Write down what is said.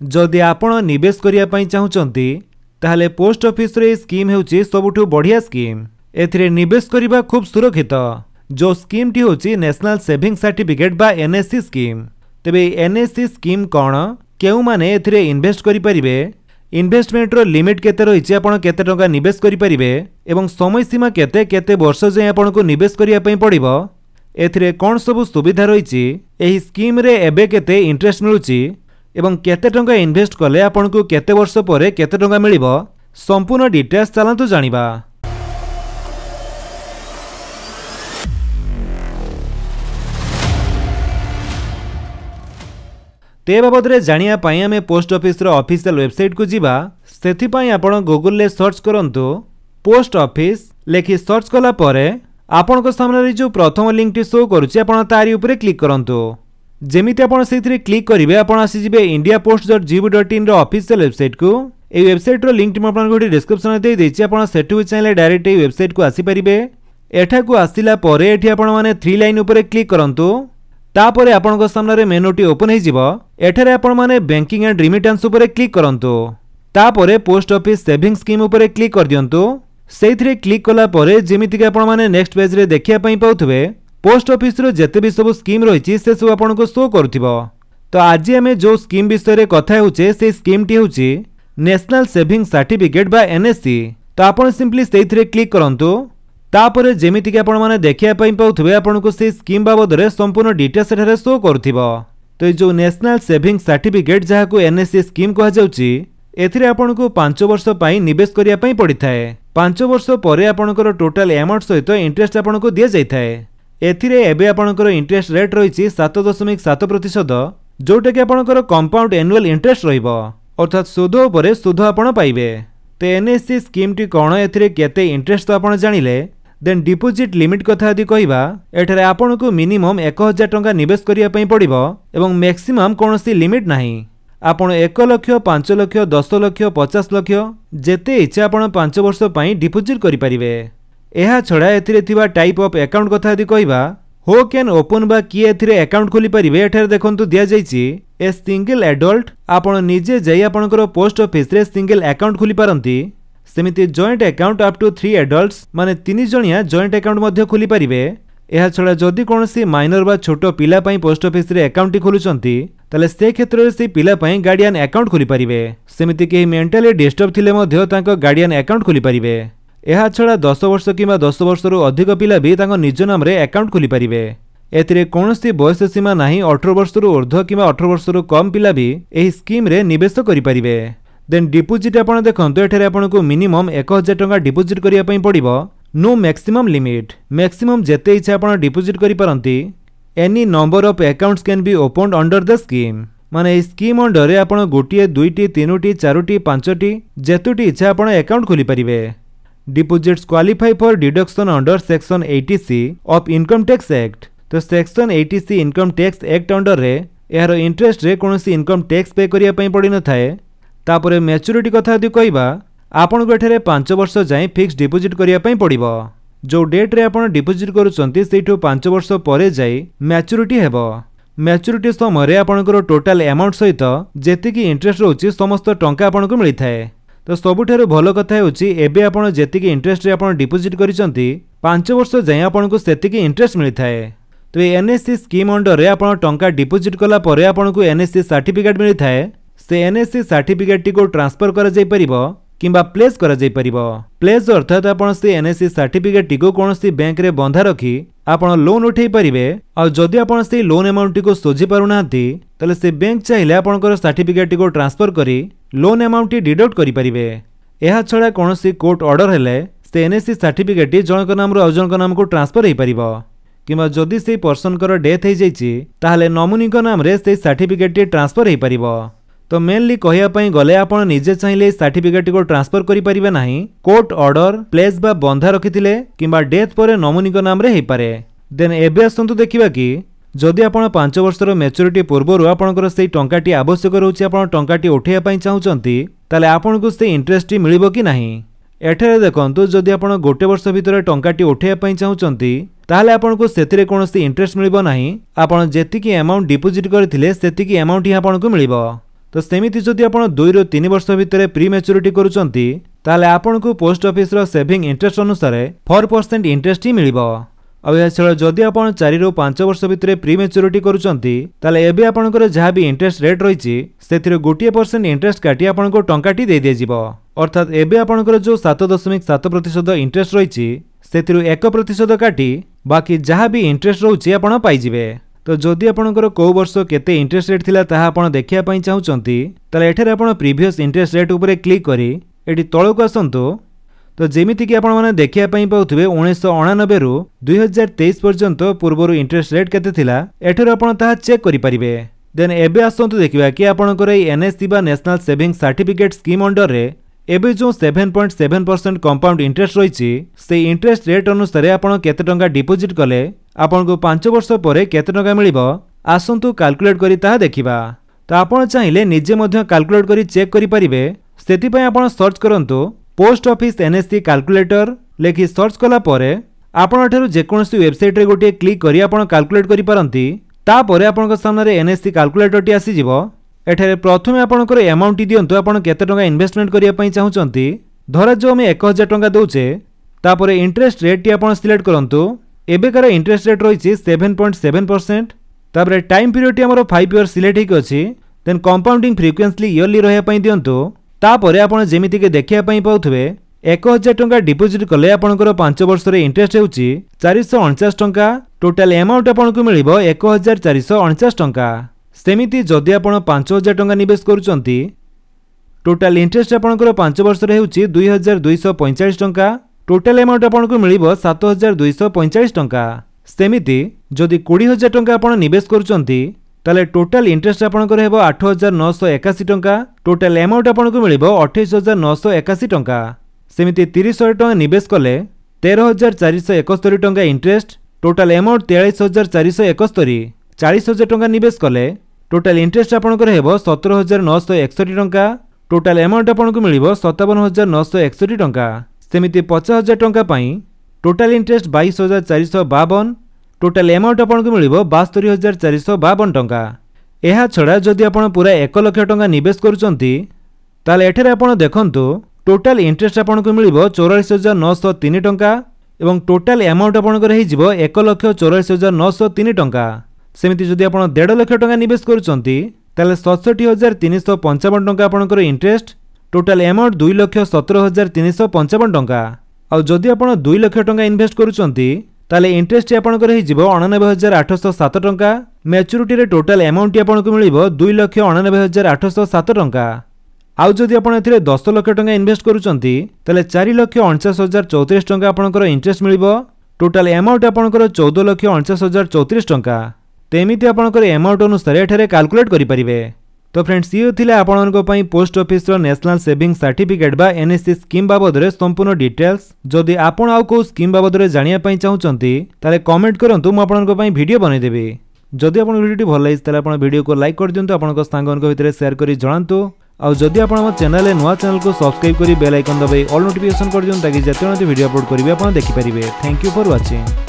जदि आपण निवेश करिया पई चाहुचंती ताहले पोस्ट ऑफिस रे स्कीम हेउची सबुठु बढ़िया स्कीम। एथिरे निवेश करिबा खूब सुरक्षित। जो स्कीम टी होची नेशनल सेविंग सर्टिफिकेट बा एनएससी स्कीम। तेबे एनएससी स्कीम कौन, केउ माने एथिरे इन्वेस्ट करि परिबे, इन्वेस्टमेंट रो लिमिट केते रहिछि, आपण केते टंका निवेश करि परिबे एवं समय सीमा केते केते वर्ष जे आपण को निवेश करिया पई पड़िबो, एथिरे कोन सब सुविधा रहिछि, एही स्कीम रे एबे केते इंटरेस्ट मिलुछि एवं केते टंका इन्वेस्ट कले आपण को केते वर्ष परे केते टंका मिलिबो, संपूर्ण डिटेल्स चलंतु जानिबा। ते बाबद रे जानिया पई आमे पोस्ट ऑफिस रो ऑफिशियल वेबसाइट को जीवा। सेथि पई आपण गूगल ले सर्च करंतु पोस्ट ऑफिस लेखि सर्च कला परे आपण को सामने रे जो प्रथम लिंक टी शो करूची, आपण तारी ऊपर क्लिक करंतु। जेमिति आपण सेथिरे क्लिक करिवे आपण आसी जिवे indiapost.gov.in रो ऑफिशियल वेबसाइट को। ए वेबसाइट रो लिंक टी आपण गोटी डिस्क्रिप्शन दे देछि, आपण सेठु चाहिले डायरेक्ट ए वेबसाइट को आसी परिबे। एठा को आसिला परे एठी आपण माने 3 लाइन ऊपर क्लिक करंतु। तापरे आपण को सामने रे मेनू टी ओपन हे जिवो। एठारे आपण माने बैंकिंग एंड रिमिटेंस ऊपर क्लिक करंतु। तापरे पोस्ट ऑफिस सेविंग स्कीम ऊपर क्लिक कर दियंतु। सेइथिरे क्लिक कला परे जेमिति के आपण माने नेक्स्ट पेज रे देखिया पई पाउथबे पोस्ट ऑफिस रो जेते भी सब स्कीम रहिछि से सब आपण को शो करथिबो। तो आज हमें जो स्कीम विषय रे कथा होचे से स्कीम टी होची नेशनल सेविंग सर्टिफिकेट बा एनएससी। तो आपण सिंपली सेइथिरे क्लिक करंतु। तापरे जेमिति के आपण माने देखिया पई पाउथबे आपण को से स्कीम बाबद रे संपूर्ण डिटेल्स एठारे शो करथिबो। तो ये जो नेशनल सेविंग सर्टिफिकेट जहा को एनएससी स्कीम कहा जाउची, एथिरे आपण को 5 वर्ष पई निवेश करिया पई पड़िथाय। 5 वर्ष परे आपणकर टोटल अमाउंट सहित इंटरेस्ट आपण को दिया जाइथाय। एथिरे एबे आपणकर इंटरेस्ट रेट रहिछि 7.7%, जोटा कि आपणकर कंपाउंड एनुअल इंटरेस्ट रहिबो, अर्थात सुध उपरे सुध आपण पाइबे। तो एनएससी स्कीम टी कोन, एथिरे केते इंटरेस्ट तो आपण जानिले। देन डिपोजिट लिमिट कथा आदि कहिबा, एठारे आपण को मिनिमम 1000 टंका निवेश करिया पई पड़िबो एवं मैक्सिमम कोनोसी लिमिट नाही। आपण 1 लाख, 5 लाख, 10 लाख, 50 लाख जेते इच्छा आपण 5 वर्ष पई डिपोजिट करि परिबे। एहा छडा एथिरे थिबा टाइप ऑफ अकाउंट कथा आदि कहिबा, हो कैन ओपन बा किए एथिरे अकाउंट खोली परिबे। एठारे देखंतु दिया जाइछि ए सिंगल एडल्ट, आपण निजे जाई आपणकर पोस्ट ऑफिस रे सिंगल अकाउंट खोली पारंती। सेमिति joint account up to 3 adults माने 3 जणिया जॉइंट अकाउंट मध्ये खोली परिबे। एहा छडा जदि कोनोसी माइनर बा छोट पिला पई पोस्ट ऑफिस रे अकाउंट खोलुचंती ताले से क्षेत्र रे से पिला पई गार्डियन अकाउंट खोली परिबे। सेमिति के मेंटली डिस्टर्ब थिले मध्ये तांको गार्डियन अकाउंट खोली परिबे। एहा छडा 10 वर्ष किबा 10 वर्ष रो अधिक पिला भी तांको निज नाम रे अकाउंट खोली परिबे। एथिरे कोनोसी बयस सीमा नाही। 18 वर्ष रो ऊर्ध्व किबा 18 वर्ष रो कम पिला भी एही स्कीम रे निवेश करि परिबे। देन डिपोजिट आपण देखंतु, एठारे आपण को मिनिमम 1000 टंका डिपोजिट करिया पई पड़िबो। नो मैक्सिमम लिमिट, मैक्सिमम जेते इच्छा आपण डिपोजिट करि पारंती। Any number of accounts can be opened under the scheme, माने ए स्कीम अंडर रे आपण गोटिए 2टी 3टी 4टी 5टी जेतुटी इच्छा आपण अकाउंट खोली परिबे। Deposits qualify for deduction under section 80C of income tax act. तो section 80C income tax act under रे यार इंटरेस्ट रे कोनोसी इनकम टैक्स पे करिया पई पड़ी न थाए। तापरे मैच्योरिटी कथा आदि कहिबा, आपण को एठारे 5 वर्ष जाय फिक्स डिपोजिट करिया पई पड़िबो। जो डेट रे आपण डिपोजिट करूचंती सेठो 5 वर्ष परे जाय मैच्योरिटी हेबो। मैच्योरिटी समय रे आपणकर टोटल अमाउंट सहित जेतिकी इंटरेस्ट रहउची समस्त टंका आपण को मिलि थाए। तो सबुठारु भलो कथा हेउची एबे आपण जेतिकी इंटरेस्ट रे आपण डिपोजिट करिसंती 5 वर्ष जाय आपण को सेतिकी इंटरेस्ट मिलि थाए। तो एनएससी स्कीम अंडर रे आपण टंका डिपोजिट कला परे आपण को एनएससी सर्टिफिकेट मिलि थाए। से एनएससी सर्टिफिकेट टी को ट्रांसफर करा जाय परिबो किंबा प्लेस करा जाय परिबो। प्लेस अर्थात आपण से एनएससी सर्टिफिकेट टी को कोनोसी बैंक रे बंधा रखी आपण लोन उठेई परिबे। आ जदि आपण से लोन अमाउंट टी को सोझी पारु नांती तले से बैंक चाहिले आपणकर सर्टिफिकेट टी को ट्रांसफर करी लोन अमाउंट टी डिडक्ट करि परिबे। एहा छडा कोनोसी कोर्ट ऑर्डर हेले से एनएससी सर्टिफिकेट टी जनक नाम रो अजनक नाम को ट्रांसफर हेई परिबो। किंबा जदि से पर्सन कर डेथ हेई जाईची ताहाले नॉमिनी को नाम रे से सर्टिफिकेट टी ट्रांसफर हेई परिबो। तो मेनली कहिया पई गले आपण निजे चाहिले सर्टिफिकेट को ट्रांसफर करि परिबे नाही। कोर्ट ऑर्डर प्लेस बा बंधा रखिथिले किंबा डेथ परे नॉमिनी को नाम रे हेई पारे। देन एबे आसंतु देखिबा कि जदि आपण 5 वर्षर मैच्योरिटी पूर्वरु आपणकर सेई टंकाटी आवश्यक रहउची, आपण टंकाटी उठेया पई चाहुचंती ताले आपणकु से इंटरेस्ट मिलिबो कि नाही। एठारे देखंतु जदि आपण गोटे वर्ष भितर टंकाटी उठेया पई चाहुचंती ताहले आपणकु सेथिरे कोनोसी इंटरेस्ट मिलिबो नाही। आपण जेतिकी अमाउंट डिपोजिट करथिले सेतिकी अमाउंट ही आपणकु मिलिबो। तो सेमिति जदि आपण 2 ରୁ 3 वर्ष भितर प्री मैच्योरिटी करूचंती ताले आपनको पोस्ट ऑफिस रो सेविंग इंटरेस्ट अनुसार 4% इंटरेस्ट ही मिलिबो। अब यह छळ जदि आपण 4 ରୁ 5 वर्ष भितर प्री मैच्योरिटी करूचंती ताले एबे आपनकर जहा भी इंटरेस्ट रेट रहिछि सेथिरे 1% इंटरेस्ट काटी आपनको टंकाटी दे दे जिवो। अर्थात एबे आपनकर जो 7.7% इंटरेस्ट रहिछि सेथिरु 1% काटी बाकी जहा भी इंटरेस्ट रहउछि आपण पाई जिवे। तो जदि आपनकर को वर्ष केते इंटरेस्ट रेट थिला ताहा आपण देखिया पई चाहुचंती ताले एठारे आपण प्रीवियस इंटरेस्ट रेट उपरे क्लिक करी एटी तळको आसंतु। तो जेमिति कि आपण माने देखिया पई पाउथबे 1999 रु 2023 पर्यंत पूर्वरु इंटरेस्ट रेट केते थिला एठारे आपण ताहा चेक करि परिबे। देन एबे आसंतु देखिबा कि आपनकर ए एनएससी बा national saving certificate scheme under रे एबे जो 7.7% कंपाउंड इंटरेस्ट रहिछि से इंटरेस्ट रेट अनुसार आपण केते टंका डिपोजिट कले आपनको 5 वर्ष परे केते टंका मिलिबो आसंतु कैलकुलेट करी ताहा देखिबा। तो आपण चाहिले निजे मध्य कैलकुलेट करी चेक करि परिबे। सेति पय आपण सर्च करंतु पोस्ट ऑफिस एनएससी कैलकुलेटर लेखि सर्च कला परे आपण एठारु जेकोनसी वेबसाइट रे गोटे क्लिक करी आपण कैलकुलेट करि पारंती। ता परे आपनक सामने एनएससी कैलकुलेटर टी आसी जिवो। एठारे प्रथमे आपनकर अमाउंट टी दियंतु आपण केते टंका इन्वेस्टमेंट करिया पई चाहुचंती। धरा जो हम 1000 टंका दउचे तापरे इंटरेस्ट रेट टी आपण सिलेक्ट करंतु। एबेकार इंटरेस्ट रेट रहिछि 7.7%। तापरे टाइम पीरियड टी हमर 5 इयर सिलेक्ट हिक अछि। देन कंपाउंडिंग फ्रीक्वेंसी ईयरली रहया पई दियंतु। तापरे आपण जेमिति के देखिया पई पाउथबे 1000 टंका डिपोजिट कले आपनकर 5 वर्ष रे इंटरेस्ट हेउछि 449 टंका। टोटल अमाउंट आपनको मिलिबो 1449 टंका। सेमिति जदि आपण 5000 टंका निवेश करूचंती टोटल इंटरेस्ट आपनकर 5 वर्ष रे हेउछि 2245 टंका। टोटल अमाउंट आपनको मिलिबो 7245 टंका। सेमिति जदि 20000 टंका आपण निवेश करूचंती ताले टोटल इंटरेस्ट आपनकर हेबो 8981 टंका। टोटल अमाउंट आपनको मिलिबो 28981 टंका। सेमिति 30000 टंका निवेश कले 13471 टंका इंटरेस्ट। Total amount 43471। 40000 टंका निवेश कले टोटल इंटरेस्ट आपनकर हेबो 17961 टंका। टोटल अमाउंट आपनको मिलिबो 57961 टंका। सेमिति 50000 टंका पई टोटल इंटरेस्ट 22452। टोटल अमाउंट आपनको मिलिबो 72452 टंका। एहा छडा जदि आपण पूरा 1 लाख टंका निवेश करूचंती ताले एठारे आपण देखंतु टोटल इंटरेस्ट आपनको मिलिबो 44903 टंका एवं टोटल अमाउंट आपनकर हे जिवो 1,84,903 टंका। सेमिति जदि आपण 1.5 लाख टंका निवेश करूचंती ताले 67,355 टंका आपनकर इंटरेस्ट। टोटल अमाउंट 2,17,355 टंका। आ जदि आपण 2 लाख टंका इन्वेस्ट करूचंती ताले इंटरेस्ट आपनकर हे जिवो 89,807 टंका। मैच्योरिटी रे टोटल अमाउंट आपनको मिलिबो 2,89,807 टंका। आउ जदि आपण एथिरे 10 लाख टंका इन्वेस्ट करूचंती ताले 4,49,034 टंका आपनकर इंटरेस्ट मिलिबो। टोटल अमाउंट आपनकर 14,49,034 टंका। तेमिति आपनकर अमाउंट अनुसार एठारे कैलकुलेट करि परिबे। तो फ्रेंड्स ये थिले आपननको पई पोस्ट ऑफिस रो नेशनल सेविंग सर्टिफिकेट बा एनएससी स्कीम बाबद रे संपूर्ण डिटेल्स। जदि आपण आउ को स्कीम बाबद रे जानिया पई चाहुचंती ताले कमेंट करंतु मु आपननको पई वीडियो बनै देबी। जदि आपण वीडियो भल लागिस ताले आपण वीडियो को लाइक कर दियंतु आपनको सांगनको भितरे शेयर करी जणांतु। आ जदि आपण हम चैनल रे नुवा चैनल को सब्सक्राइब करी बेल आइकन दबाई ऑल नोटिफिकेशन कर दियंतु ताकि जते वीडियो अपलोड करिवे आपण देखि परिबे। Thank you for watching.